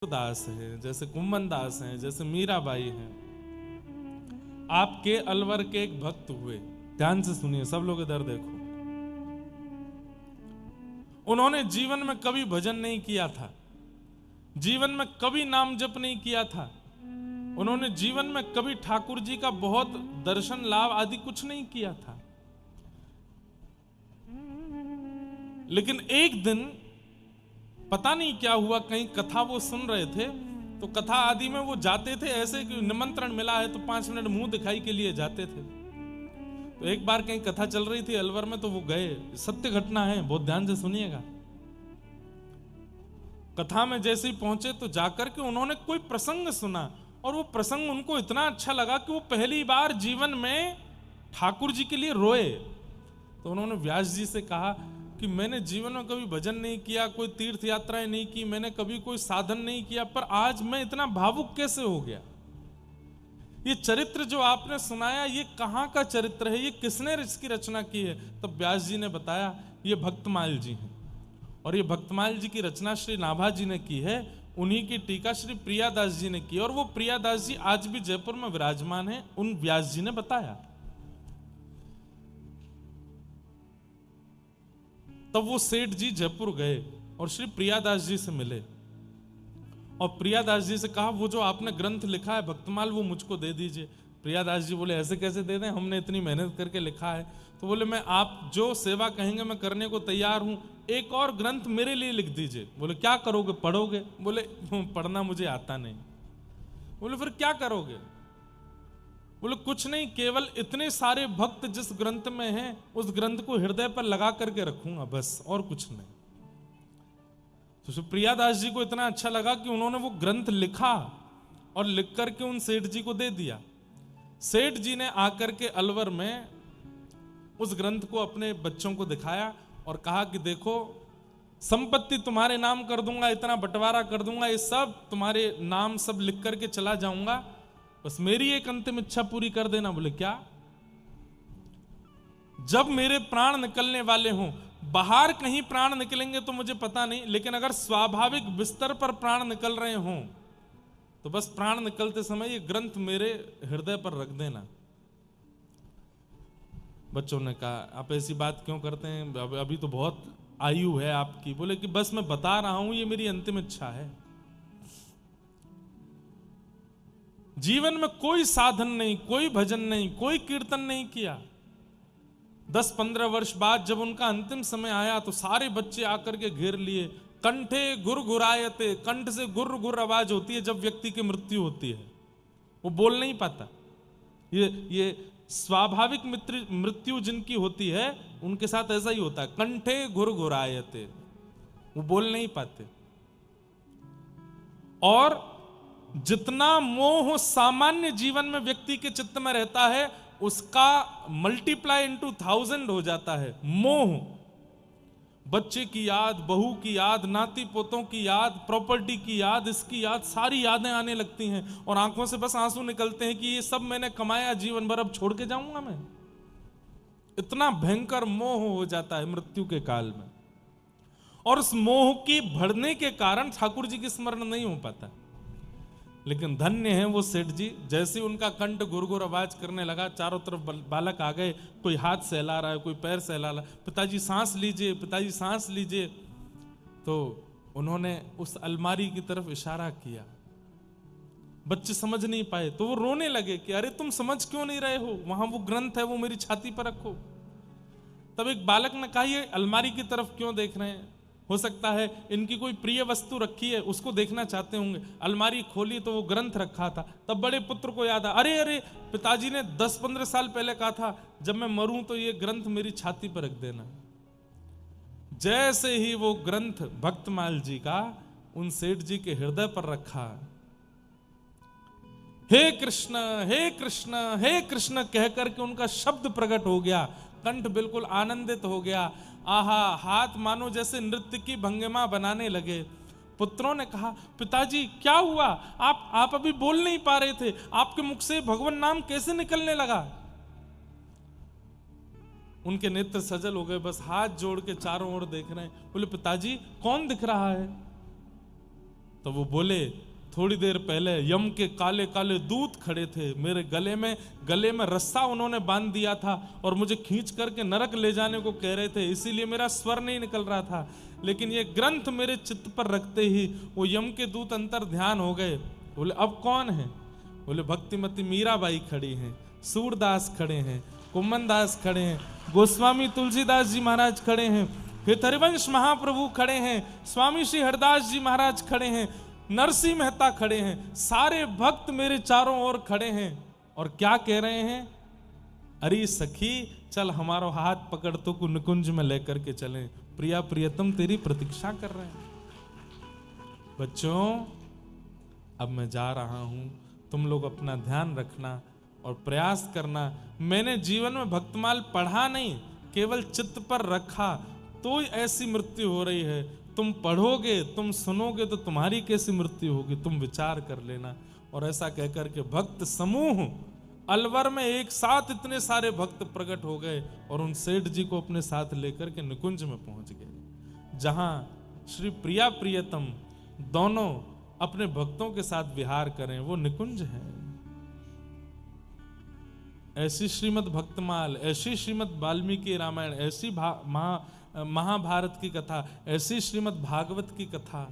दास है, जैसे कुम्मन दास हैं, जैसे मीराबाई हैं, आपके अलवर के एक भक्त हुए। ध्यान से सुनिए, सब लोग इधर देखो। उन्होंने जीवन में कभी भजन नहीं किया था, जीवन में कभी नाम जप नहीं किया था, उन्होंने जीवन में कभी ठाकुर जी का बहुत दर्शन लाभ आदि कुछ नहीं किया था। लेकिन एक दिन पता नहीं क्या हुआ, कहीं कथा वो सुन रहे थे, तो कथा आदि में वो जाते थे, ऐसे कि निमंत्रण मिला है तो 5 मिनट मुंह दिखाई के लिए जाते थे। तो एक बार कहीं कथा चल रही थी अलवर में, तो वो गए। सत्य घटना है, बहुत ध्यान से सुनिएगा। कथा में जैसे ही पहुंचे तो जाकर के उन्होंने कोई प्रसंग सुना, और वो प्रसंग उनको इतना अच्छा लगा कि वो पहली बार जीवन में ठाकुर जी के लिए रोए। तो उन्होंने व्यास जी से कहा कि मैंने जीवन में कभी भजन नहीं किया, कोई तीर्थ यात्राएं नहीं की, मैंने कभी कोई साधन नहीं किया, पर आज मैं इतना भावुक कैसे हो गया। ये चरित्र जो आपने सुनाया, ये कहाँ का चरित्र है, ये किसने इसकी रचना की है? तब व्यास जी ने बताया ये भक्तमाल जी हैं, और ये भक्तमाल जी की रचना श्री नाभा जी ने की है, उन्हीं की टीका श्री प्रियादास जी ने की, और वो प्रियादास जी आज भी जयपुर में विराजमान है, उन व्यास जी ने बताया। तब वो सेठ जी जयपुर गए और श्री प्रियादास जी से मिले, और प्रियादास जी से कहा वो जो आपने ग्रंथ लिखा है भक्तमाल, वो मुझको दे दीजिए। प्रियादास जी बोले ऐसे कैसे दे दें, हमने इतनी मेहनत करके लिखा है। तो बोले मैं आप जो सेवा कहेंगे मैं करने को तैयार हूं, एक और ग्रंथ मेरे लिए लिख दीजिए। बोले क्या करोगे, पढ़ोगे? बोले पढ़ना मुझे आता नहीं। बोले फिर क्या करोगे? बोले कुछ नहीं, केवल इतने सारे भक्त जिस ग्रंथ में हैं उस ग्रंथ को हृदय पर लगा करके रखूंगा, बस, और कुछ नहीं। तो प्रियादास जी को इतना अच्छा लगा कि उन्होंने वो ग्रंथ लिखा और लिख करके उन सेठ जी को दे दिया। सेठ जी ने आकर के अलवर में उस ग्रंथ को अपने बच्चों को दिखाया और कहा कि देखो, संपत्ति तुम्हारे नाम कर दूंगा, इतना बंटवारा कर दूंगा, ये सब तुम्हारे नाम सब लिख करके चला जाऊंगा, बस मेरी एक अंतिम इच्छा पूरी कर देना। बोले क्या? जब मेरे प्राण निकलने वाले हों, बाहर कहीं प्राण निकलेंगे तो मुझे पता नहीं, लेकिन अगर स्वाभाविक बिस्तर पर प्राण निकल रहे हों तो बस प्राण निकलते समय ये ग्रंथ मेरे हृदय पर रख देना। बच्चों ने कहा आप ऐसी बात क्यों करते हैं, अभी तो बहुत आयु है आपकी। बोले कि बस मैं बता रहा हूं, ये मेरी अंतिम इच्छा है। जीवन में कोई साधन नहीं, कोई भजन नहीं, कोई कीर्तन नहीं किया। 10-15 वर्ष बाद जब उनका अंतिम समय आया तो सारे बच्चे आकर के घेर लिए। कंठे गुरगुरायते, कंठ से गुर गुर आवाज होती है जब व्यक्ति की मृत्यु होती है, वो बोल नहीं पाता। ये स्वाभाविक मृत्यु जिनकी होती है उनके साथ ऐसा ही होता है, कंठे गुरगुरायते, वो बोल नहीं पाते। और जितना मोह सामान्य जीवन में व्यक्ति के चित्त में रहता है उसका मल्टीप्लाई इनटू 1000 हो जाता है मोह। बच्चे की याद, बहू की याद, नाती पोतों की याद, प्रॉपर्टी की याद, इसकी याद, सारी यादें आने लगती हैं और आंखों से बस आंसू निकलते हैं कि ये सब मैंने कमाया जीवन भर, अब छोड़ के जाऊंगा मैं। इतना भयंकर मोह हो जाता है मृत्यु के काल में, और उस मोह की बढ़ने के कारण ठाकुर जी की स्मरण नहीं हो पाता। लेकिन धन्य है वो सेठ जी, जैसे उनका कंठ गुरगुर आवाज करने लगा, चारों तरफ बालक आ गए, कोई हाथ सहला रहा है, कोई पैर सहला रहा है, पिताजी सांस लीजिए, पिताजी सांस लीजिए। तो उन्होंने उस अलमारी की तरफ इशारा किया। बच्चे समझ नहीं पाए तो वो रोने लगे कि अरे तुम समझ क्यों नहीं रहे हो, वहां वो ग्रंथ है, वो मेरी छाती पर रखो। तब एक बालक ने कहा ये अलमारी की तरफ क्यों देख रहे हैं, हो सकता है इनकी कोई प्रिय वस्तु रखी है उसको देखना चाहते होंगे। अलमारी खोली तो वो ग्रंथ रखा था। तब बड़े पुत्र को याद आया, अरे अरे पिताजी ने 10-15 साल पहले कहा था जब मैं मरूं तो ये ग्रंथ मेरी छाती पर रख देना। जैसे ही वो ग्रंथ भक्तमाल जी का उन सेठ जी के हृदय पर रखा, हे कृष्ण हे कृष्ण हे कृष्ण कह करके उनका शब्द प्रकट हो गया, कंठ बिल्कुल आनंदित हो गया। आहा, हाथ मानो जैसे नृत्य की भंगिमा बनाने लगे। पुत्रों ने कहा पिताजी क्या हुआ, आप अभी बोल नहीं पा रहे थे, आपके मुख से भगवान नाम कैसे निकलने लगा? उनके नेत्र सजल हो गए, बस हाथ जोड़ के चारों ओर देख रहे हैं। बोले पिताजी कौन दिख रहा है? तो वो बोले, थोड़ी देर पहले यम के काले काले दूत खड़े थे, मेरे गले में रस्सा उन्होंने बांध दिया था और मुझे खींच करके नरक ले जाने को कह रहे थे, इसीलिए मेरा स्वर नहीं निकल रहा था। लेकिन ये ग्रंथ मेरे चित्त पर रखते ही वो यम के दूत अंतर ध्यान हो गए। बोले अब कौन है? बोले भक्तिमती मीराबाई खड़ी हैं, सूरदास खड़े हैं, कुम्मन दास खड़े हैं, गोस्वामी तुलसीदास जी महाराज खड़े हैं, फिर हरिवंश महाप्रभु खड़े हैं, स्वामी श्री हरदास जी महाराज खड़े हैं, नरसिंह मेहता खड़े हैं, सारे भक्त मेरे चारों ओर खड़े हैं। और क्या कह रहे हैं? अरे सखी चल हमारा हाथ पकड़ तो को निकुंज में लेकर के चलें, प्रिया प्रियतम तेरी प्रतीक्षा कर रहे हैं। बच्चों अब मैं जा रहा हूं, तुम लोग अपना ध्यान रखना और प्रयास करना। मैंने जीवन में भक्तमाल पढ़ा नहीं, केवल चित्त पर रखा, तो ऐसी मृत्यु हो रही है। तुम पढ़ोगे, तुम सुनोगे तो तुम्हारी कैसी मृत्यु होगी, तुम विचार कर लेना। और ऐसा कहकर के भक्त समूह अलवर में एक साथ इतने सारे भक्त प्रकट हो गए और उन सेठ जी को अपने साथ लेकर के निकुंज में पहुंच गए, जहां श्री प्रिया प्रियतम दोनों अपने भक्तों के साथ विहार करें, वो निकुंज है। ऐसी श्रीमद् भक्तमाल, ऐसी श्रीमद् वाल्मीकि रामायण, ऐसी महाभारत की कथा, ऐसी श्रीमद् भागवत की कथा